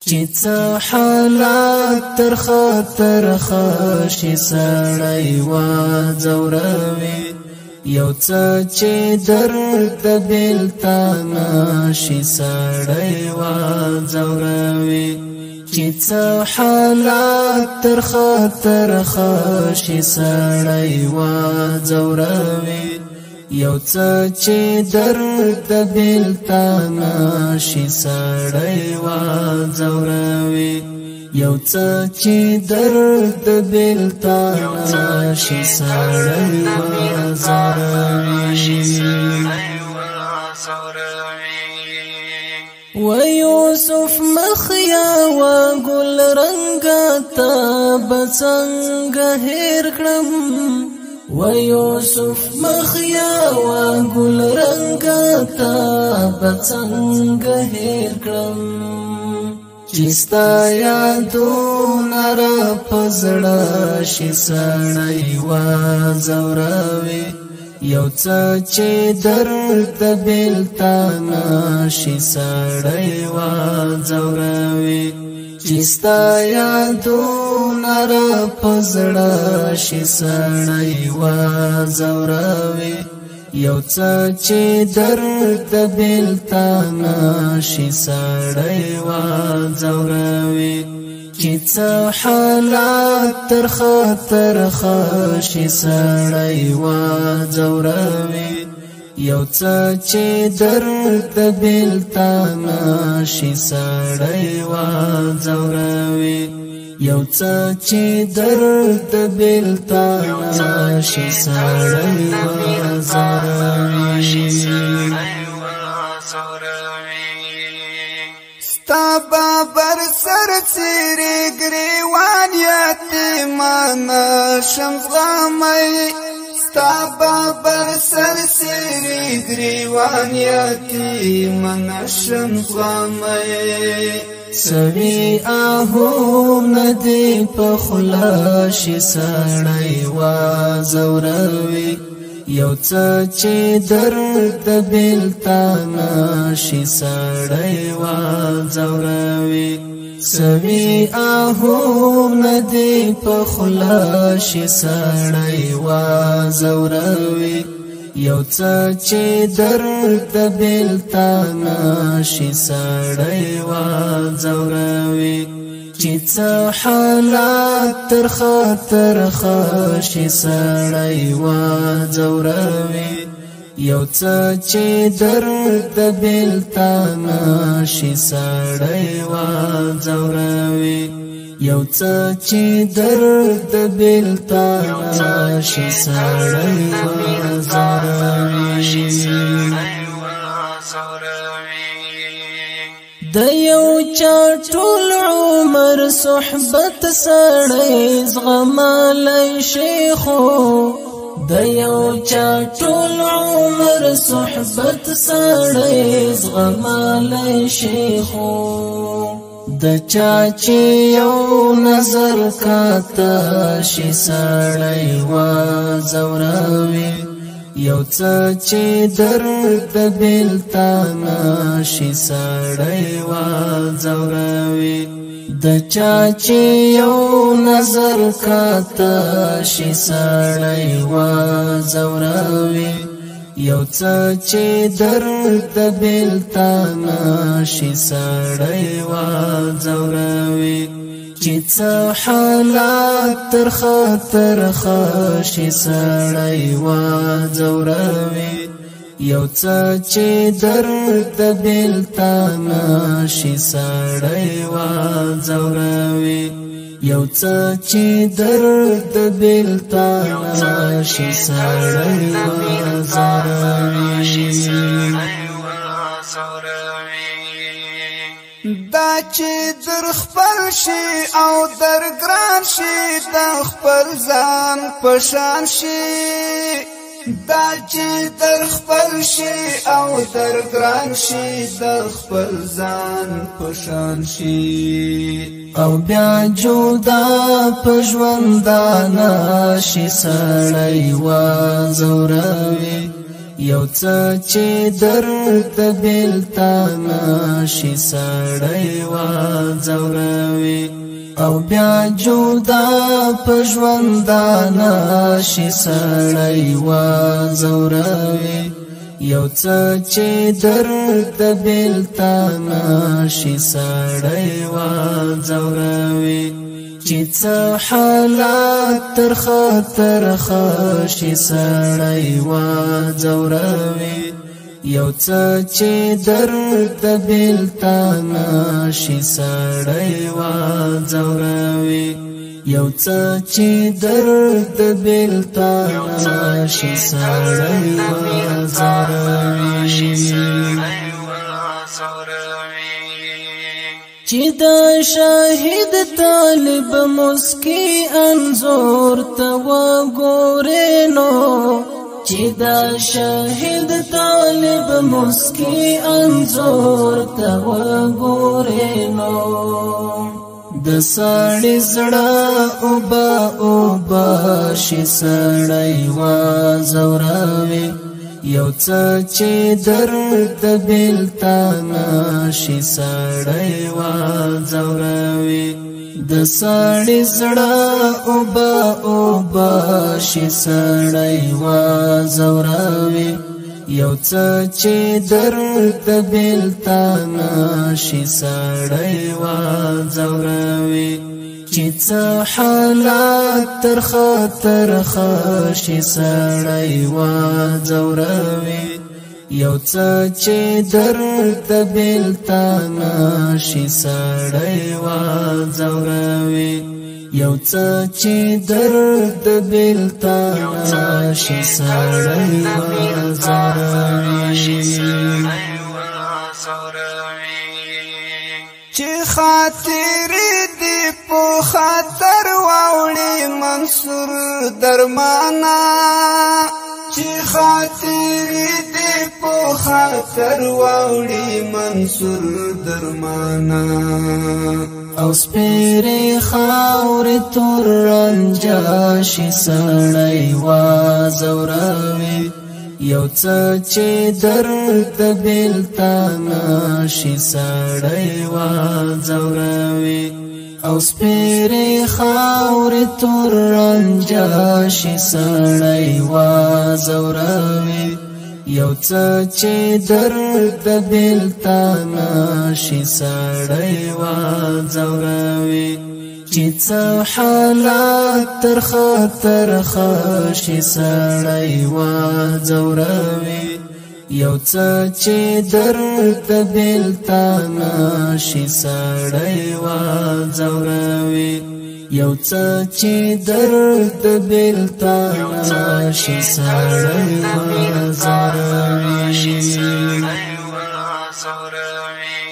چې څه حالات تر خطر خشي سړی وځوروي یو څه چې درد بېلتان شي سړی وځوروي چې څه حالات تر خطر خشي سړی وځوروي یو څه چې درد بېلتان شي سړی وځوروي یو څه چې درد بېلتان شي سړی وځوروي و یوسف مخیا و ګل رنګا ته به څنګه هېر کړم و یوسف مخیا و ګل رنګا ته به څنګه هېر کړم چې ستا یادونه را په زړه شي سړی وځوروي یو څه چې درد بېلتان شي سړی وځوروي چې ستا یادونه را په زړه شي سړی وځوروي یو څه چې درد بېلتان شي سړی وځوروي چې څه حالات تر خطر خشي سړی وځوروي یو څه چې درد بېلتان شي سړی وځوروي یو څه چې درد بېلتان شي سړی وځوروي ستا بابر سر څیرې ګریوان یتیمان شمس غمی ستا بابر سر څیرې ګریوان یتیمان شمس غمی سوي آهو ندی په خلا شي سړی وځوروي یو څه چې درد بېلتان شي سړی وځوروي سوي آهو ندی په خلا شي سړی وځوروي یو څه چې درد بېلتان شي سړی وځوروي چې څه حالات تر خطر خشي سړی وځوروي یو څه چې درد بېلتان شي سړی وځوروي یو څه چې درد بېلتان شي سړی وځوروي د یو چا ټول عمر صحبت سړی زغملی شي خو د یو چا ټول عمر صحبت سړی زغملی شي خو د چا چې یو نظر کاته شي سړی وځوروي یو څه چې درد بېلتان شي سړی وځوروي د چا چې یو نظر کاته شي سړی وځوروي یو څه چې درد بېلتان شي سړی وځوروي چې څه حالات تر خطر خشي سړی وځوروي یو څه چې درد بېلتان شي سړی وځوروي یو څه چې درد بېلتان شي سړی وځوروي دا چې در خپل شي او در ګران شي د خپل ځان پشان شي دا چې در خپل شي او در ګران شي د خپل ځان پشان شي او بیا جدا په ژوندانه شي سړی وځوروي یو څه چې درد بېلتانه شي سړی وځوروي او بیا جدا په ژوندانه شي سړی وځوروي یو څه چې درد بېلتانه شي سړی وځوروي چې څه حالات تر خطر شي سړی وځوروي یو څه چې درد بېلتانه شي سړی وځوروي یو څه چې درد بېلتانه شي سړی وځوروي چې د شاهد طالب مسکی انظور ته وګورې نو چې د شاهد طالب مسکی انظور ته وګورې نو د سړی زړه اوبه شي سړی وځوروي یو څه چې درد بېلتانه شي سړی وځوروي د سړی زړه اوبه شي سړی وځوروي یو څه چې درد بېلتانه شي سړی وځوروي چې څه حالات تر خطر شي سړی وځوروي یو څه چې درد بېلتانه شي سړی وځوروي یو څه چې درد بېلتانه شي سړی وځوروي چې خاطر دې په خاطر واوړي منصور درمانا چې خاطر دې په خاطر واوړي منصور درمانا او سپېرې خاورې تور رنجه شي سړی وځوروي یو څه چې درد بېلتانه شي سړی وځوروي او سپېرې خاورې تور رنجه شي سړی وځوروي یو څه چې درد بېلتانه شي سړی وځوروي چې څه حالات تر خطر شي سړی وځوروي یو څه چې درد بېلتانه شي سړی وځوروي یو څه چې درد بېلتانه شي سړی وځوروي